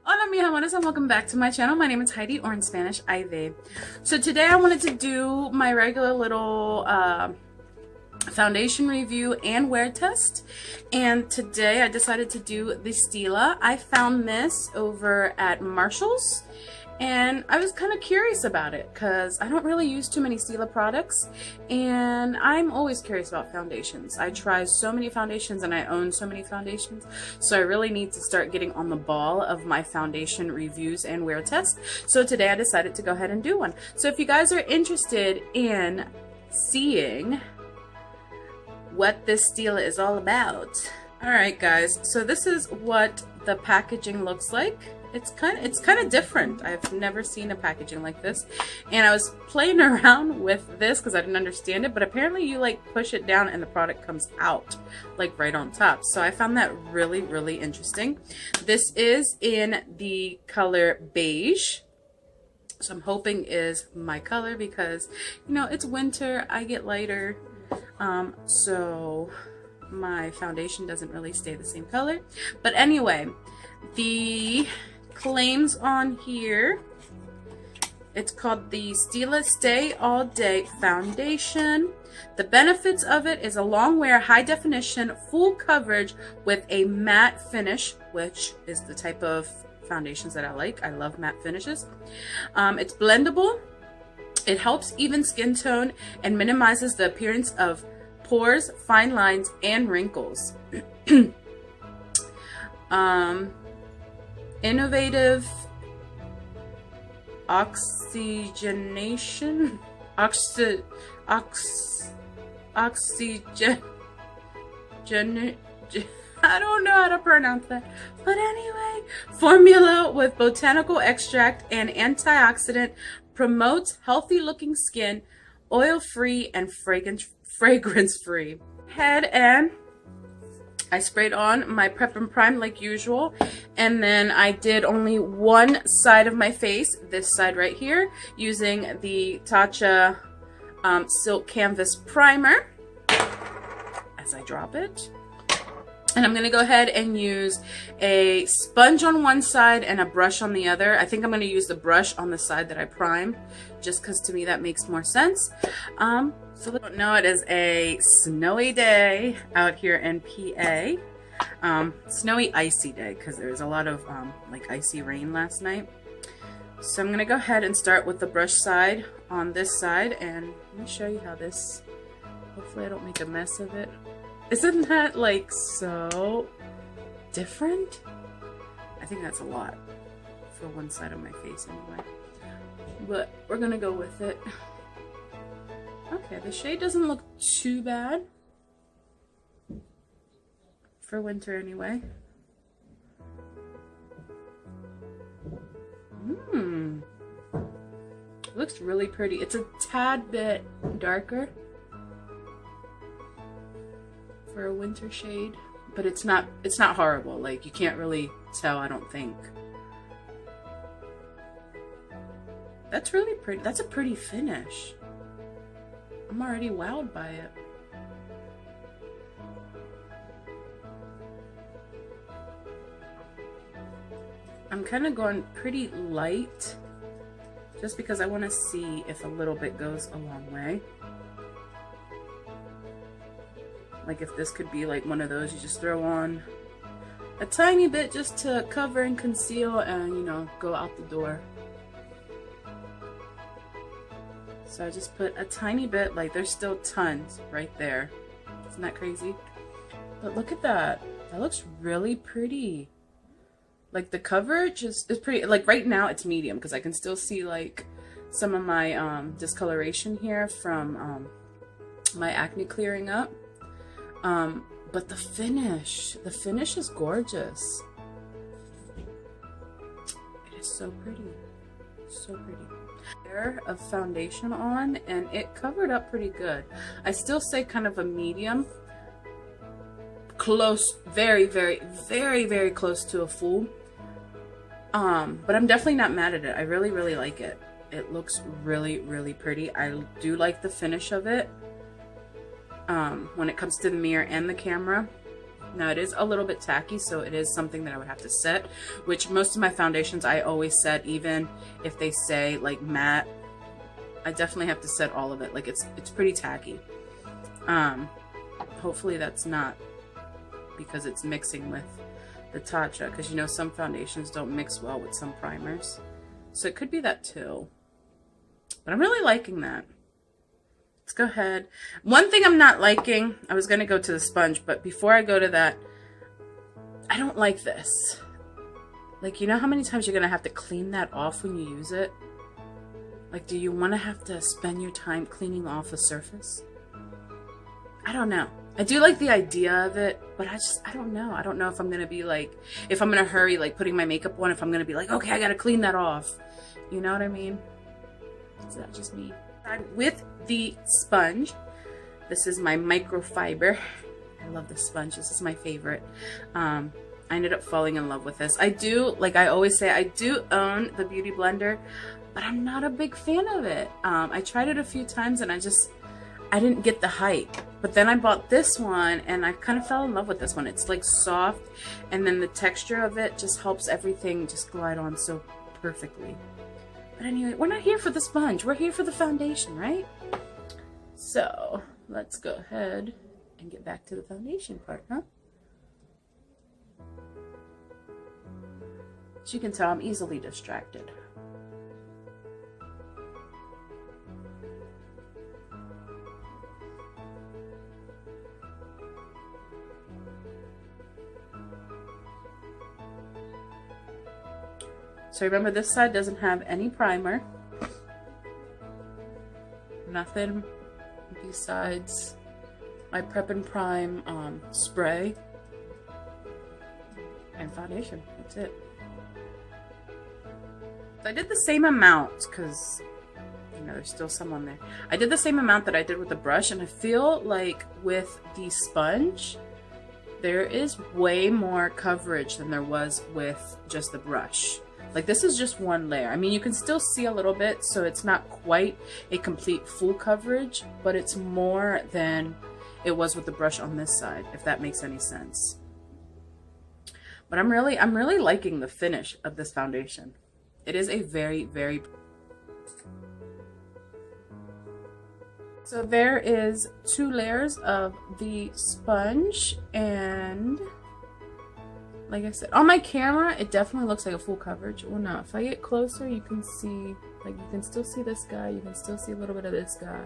Hola mi amores and welcome back to my channel. My name is Heidi, or in Spanish, Ivy. So today I wanted to do my regular little foundation review and wear test, and today I decided to do the Stila. I found this over at Marshall's and I was kind of curious about it because I don't really use too many Stila products, and I'm always curious about foundations. I try so many foundations and I own so many foundations, so I really need to start getting on the ball of my foundation reviews and wear tests. So today I decided to go ahead and do one. So if you guys are interested in seeing what this Stila is all about. Alright guys, so this is what the packaging looks like. It's kind of different. I've never seen a packaging like this, and I was playing around with this because I didn't understand it, but apparently you like push it down and the product comes out like right on top. So I found that really interesting. This is in the color beige, so I'm hoping is my color because, you know, it's winter, I get lighter, so my foundation doesn't really stay the same color. But anyway, the claims on here, it's called the Stila Stay All Day Foundation. The benefits of it is a long wear, high definition, full coverage with a matte finish, which is the type of foundations that I like. I love matte finishes. It's blendable. It helps even skin tone and minimizes the appearance of pores, fine lines, and wrinkles. Innovative oxygen. I don't know how to pronounce that. But anyway, formula with botanical extract and antioxidant, promotes healthy looking skin, oil free and fragrance free. Head, and I sprayed on my prep and prime like usual, and then I did only one side of my face, this side right here, using the Tatcha Silk Canvas Primer as I drop it. And I'm going to go ahead and use a sponge on one side and a brush on the other. I think I'm going to use the brush on the side that I primed, just because to me that makes more sense. So let you know, it is a snowy day out here in PA. Snowy, icy day, because there's a lot of like icy rain last night. So I'm going to go ahead and start with the brush side on this side, and let me show you how this, hopefully I don't make a mess of it. Isn't that like so different? I think that's a lot for one side of my face anyway. But we're gonna go with it. Okay, the shade doesn't look too bad for winter anyway. Looks really pretty. It's a tad bit darker for a winter shade, but it's not horrible. Like, you can't really tell, I don't think. That's really pretty. That's a pretty finish. I'm already wowed by it. I'm kind of going pretty light just because I want to see if a little bit goes a long way. Like if this could be like one of those you just throw on a tiny bit just to cover and conceal and, you know, go out the door. So I just put a tiny bit, like there's still tons right there. Isn't that crazy? But look at that. That looks really pretty. Like the coverage is pretty, like right now it's medium because I can still see like some of my discoloration here from my acne clearing up. But the finish is gorgeous. It is so pretty, so pretty. Layer of foundation on, and it covered up pretty good. I still say kind of a medium, close, very close to a full. But I'm definitely not mad at it. I really like it. It looks really pretty. I do like the finish of it. When it comes to the mirror and the camera, Now it is a little bit tacky, so it is something that I would have to set, which most of my foundations I always set, even if they say like matte. I definitely have to set all of it. Like it's pretty tacky. Hopefully that's not because it's mixing with the Tatcha, because you know some foundations don't mix well with some primers. So it could be that too. But I'm really liking that. Let's go ahead. One thing I'm not liking, I was going to go to the sponge, but before I go to that, I don't like this. Like, you know how many times you're going to have to clean that off when you use it? Like, do you want to have to spend your time cleaning off a surface? I don't know. I do like the idea of it, but I don't know. I don't know if I'm going to be like, if I'm going to hurry, like putting my makeup on, if I'm going to be like, okay, I got to clean that off. You know what I mean? Is that just me? With the sponge, this is my microfiber. I love this sponge. This is my favorite. I ended up falling in love with this. I do, like I always say, I do own the Beauty Blender, but I'm not a big fan of it. I tried it a few times and I didn't get the hype. But then I bought this one and I kind of fell in love with this one. It's like soft, and then the texture of it just helps everything just glide on so perfectly. But anyway, we're not here for the sponge. We're here for the foundation, right? So let's go ahead and get back to the foundation part, huh? As you can tell, I'm easily distracted. So remember, this side doesn't have any primer. Nothing besides my Prep and Prime spray and foundation. That's it. I did the same amount because, you know, there's still some on there. I did the same amount that I did with the brush, and I feel like with the sponge, there is way more coverage than there was with just the brush. Like, this is just one layer. I mean, you can still see a little bit, so it's not quite a complete full coverage, but it's more than it was with the brush on this side, if that makes any sense. But I'm really liking the finish of this foundation. It is a very, very... So there is 2 layers of the sponge, and like I said, on my camera, it definitely looks like a full coverage. Well, no, if I get closer, you can see, like, you can still see this guy, you can still see a little bit of this guy,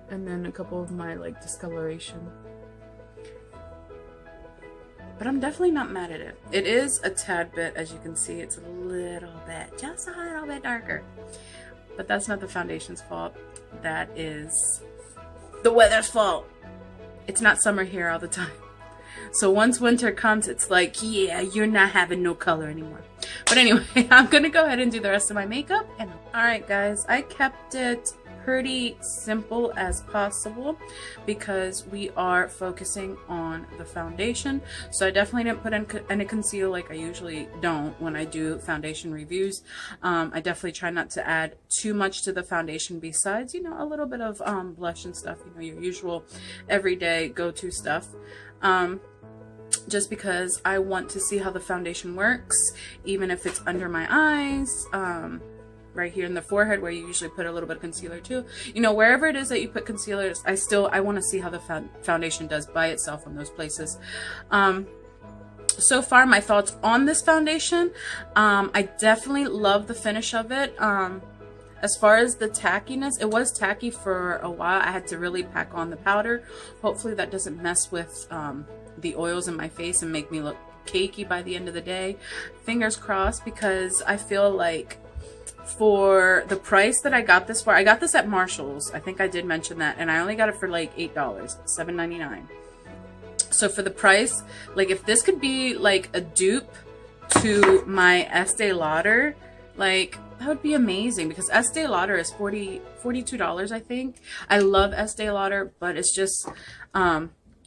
and then a couple of my, like, discoloration. But I'm definitely not mad at it. It is a tad bit, as you can see, it's a little bit, just a little bit darker. But that's not the foundation's fault. That is the weather's fault. It's not summer here all the time. So once winter comes, it's like, yeah, you're not having no color anymore. But anyway, I'm gonna go ahead and do the rest of my makeup. And all right, guys, I kept it pretty simple as possible because we are focusing on the foundation. So I definitely didn't put in any concealer like I usually don't when I do foundation reviews. I definitely try not to add too much to the foundation besides, you know, a little bit of blush and stuff, you know, your usual everyday go-to stuff. Just because I want to see how the foundation works, even if it's under my eyes, right here in the forehead where you usually put a little bit of concealer too. You know, wherever it is that you put concealer, I want to see how the foundation does by itself in those places. So far, my thoughts on this foundation, I definitely love the finish of it. As far as the tackiness, it was tacky for a while. I had to really pack on the powder. Hopefully that doesn't mess with the oils in my face and make me look cakey by the end of the day. Fingers crossed, because I feel like for the price that I got this for, I got this at Marshall's. I think I did mention that, and I only got it for like $8, $7.99. So for the price, like if this could be like a dupe to my Estee Lauder, like that would be amazing, because Estee Lauder is $42, I think. I love Estee Lauder, but it's just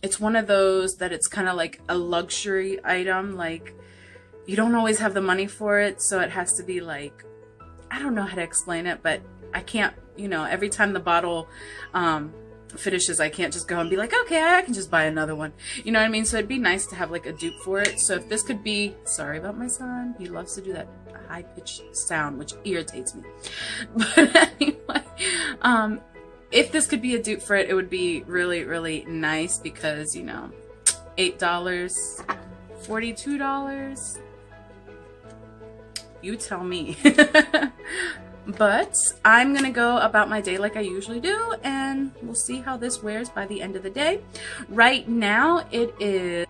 it's one of those that it's kind of like a luxury item. Like, you don't always have the money for it, so it has to be like, I don't know how to explain it, but I can't, you know, every time the bottle finishes, I can't just go and be like, okay, I can just buy another one. You know what I mean? So it'd be nice to have like a dupe for it. So if this could be, sorry about my son, he loves to do that high-pitched sound, which irritates me. But anyway, if this could be a dupe for it, it would be really, really nice because, you know, $8, $42, you tell me. But I'm gonna go about my day like I usually do, and we'll see how this wears by the end of the day. Right now it is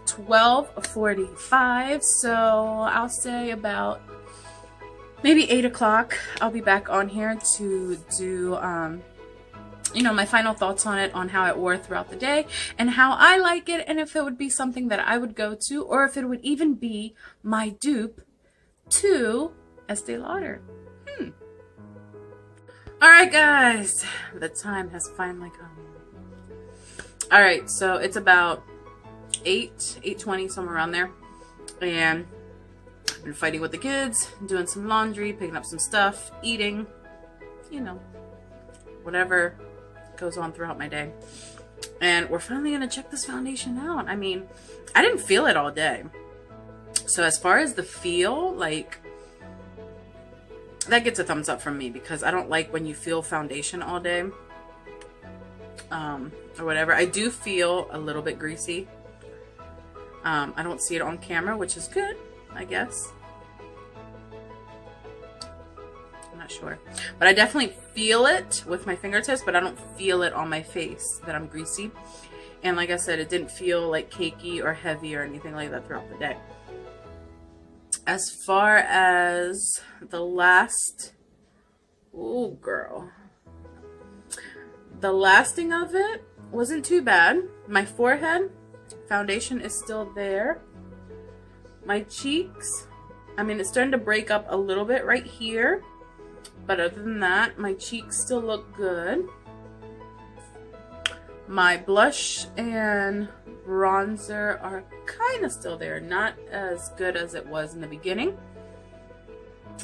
12:45, so I'll say about maybe 8 o'clock I'll be back on here to do you know, my final thoughts on it, on how it wore throughout the day and how I like it, and if it would be something that I would go to, or if it would even be my dupe to Estee Lauder. Alright guys, the time has finally come. Alright, so it's about 8:20, somewhere around there, and I've been fighting with the kids, doing some laundry, picking up some stuff, eating, you know, whatever goes on throughout my day. And we're finally gonna check this foundation out. I mean, I didn't feel it all day. So as far as the feel, like, that gets a thumbs up from me, because I don't like when you feel foundation all day, or whatever. I do feel a little bit greasy. I don't see it on camera, which is good, I guess. I'm not sure, but I definitely feel it with my fingertips, but I don't feel it on my face that I'm greasy. And like I said, it didn't feel like cakey or heavy or anything like that throughout the day. As far as the last, oh girl, the lasting of it wasn't too bad. My forehead, foundation is still there. My cheeks, I mean, it's starting to break up a little bit right here, but other than that, my cheeks still look good. My blush and bronzer are kind of still there, not as good as it was in the beginning.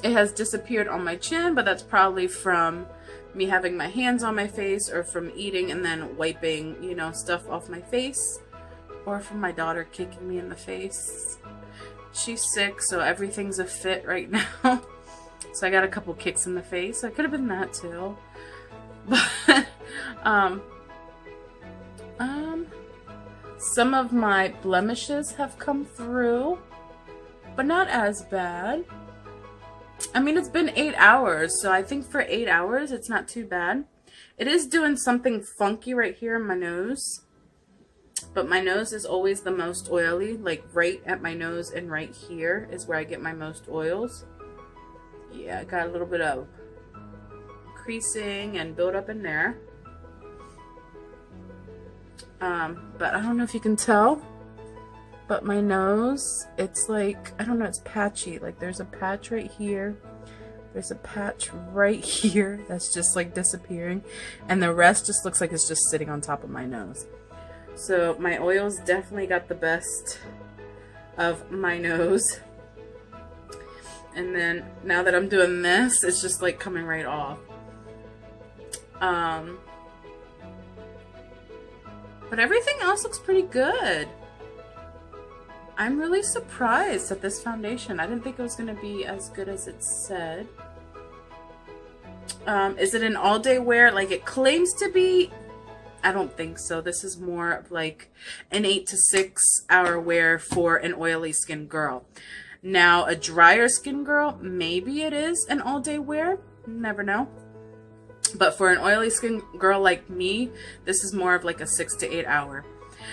It has disappeared on my chin, but that's probably from me having my hands on my face, or from eating and then wiping, you know, stuff off my face, or from my daughter kicking me in the face. She's sick, so everything's a fit right now. So I got a couple kicks in the face. I could have been that too. But some of my blemishes have come through, but not as bad. I mean, it's been 8 hours, so I think for 8 hours, it's not too bad. It is doing something funky right here in my nose, but my nose is always the most oily, like right at my nose and right here is where I get my most oils. Yeah, I got a little bit of creasing and buildup in there. But I don't know if you can tell, but my nose, it's like, I don't know, it's patchy. Like there's a patch right here. There's a patch right here that's just like disappearing. And the rest just looks like it's just sitting on top of my nose. So my oils definitely got the best of my nose. And then now that I'm doing this, it's just like coming right off. But everything else looks pretty good. I'm really surprised at this foundation. I didn't think it was going to be as good as it said. Is it an all-day wear like it claims to be? I don't think so. This is more of like an 8 to 6 hour wear for an oily skin girl. Now, a drier skin girl, maybe it is an all-day wear. Never know. But for an oily skin girl like me, this is more of like a 6 to 8 hour.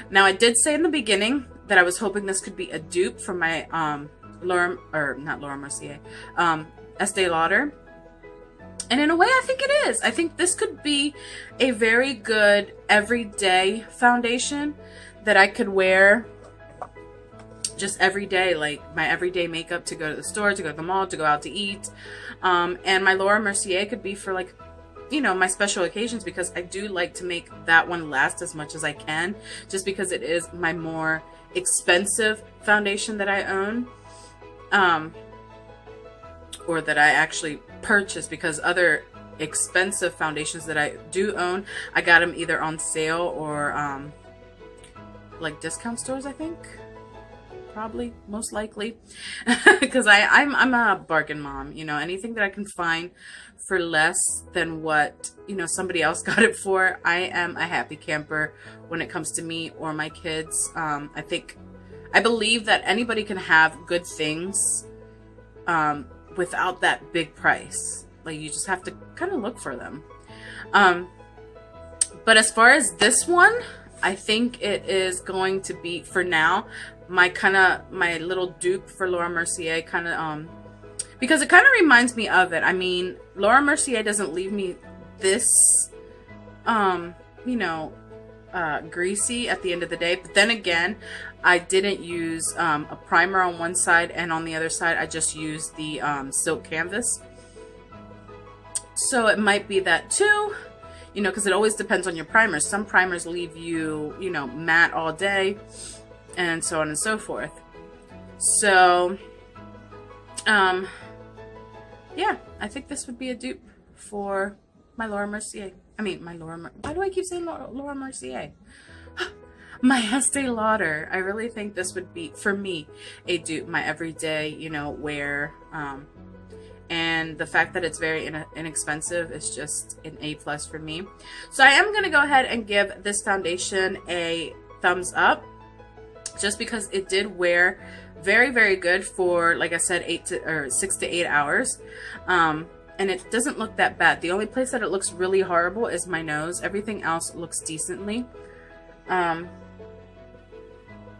Now, I did say in the beginning that I was hoping this could be a dupe for my Estee Lauder. And in a way, I think it is. I think this could be a very good everyday foundation that I could wear just every day, like my everyday makeup to go to the store, to go to the mall, to go out to eat. And my Laura Mercier could be for like, you know, my special occasions, because I do like to make that one last as much as I can, just because it is my more expensive foundation that I own, or that I actually purchase, because other expensive foundations that I do own. I got them either on sale or like discount stores, I think. Probably, most likely, because I'm a bargain mom. You know, anything that I can find for less than what, you know, somebody else got it for, I am a happy camper when it comes to me or my kids. I believe that anybody can have good things without that big price. Like, you just have to kind of look for them. But as far as this one, I think it is going to be, for now, my little dupe for Laura Mercier, because it kind of reminds me of it. I mean, Laura Mercier doesn't leave me this, you know, greasy at the end of the day. But then again, I didn't use a primer on one side, and on the other side I just used the silk canvas. So it might be that too, you know, because it always depends on your primers. Some primers leave you, you know, matte all day, and so on and so forth. So yeah, I think this would be a dupe for my Laura Mercier. Why do I keep saying Laura Mercier? My Estee Lauder. I really think this would be, for me, a dupe, my everyday, you know, wear. And the fact that it's very inexpensive is just an A+ for me. So I am going to go ahead and give this foundation a thumbs up, just because it did wear very, very good for, like I said, 6 to 8 hours. And it doesn't look that bad. The only place that it looks really horrible is my nose. Everything else looks decently.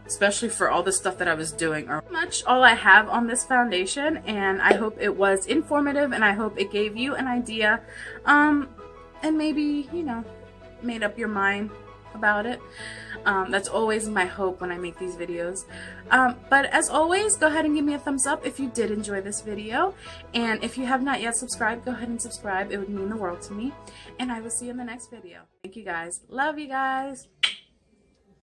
Especially for all the stuff that I was doing. Pretty much all I have on this foundation, and I hope it was informative, and I hope it gave you an idea, and maybe, you know, made up your mind about it. That's always my hope when I make these videos. But as always, go ahead and give me a thumbs up if you did enjoy this video, and if you have not yet subscribed, go ahead and subscribe. It would mean the world to me, and I will see you in the next video. Thank you guys. Love you guys.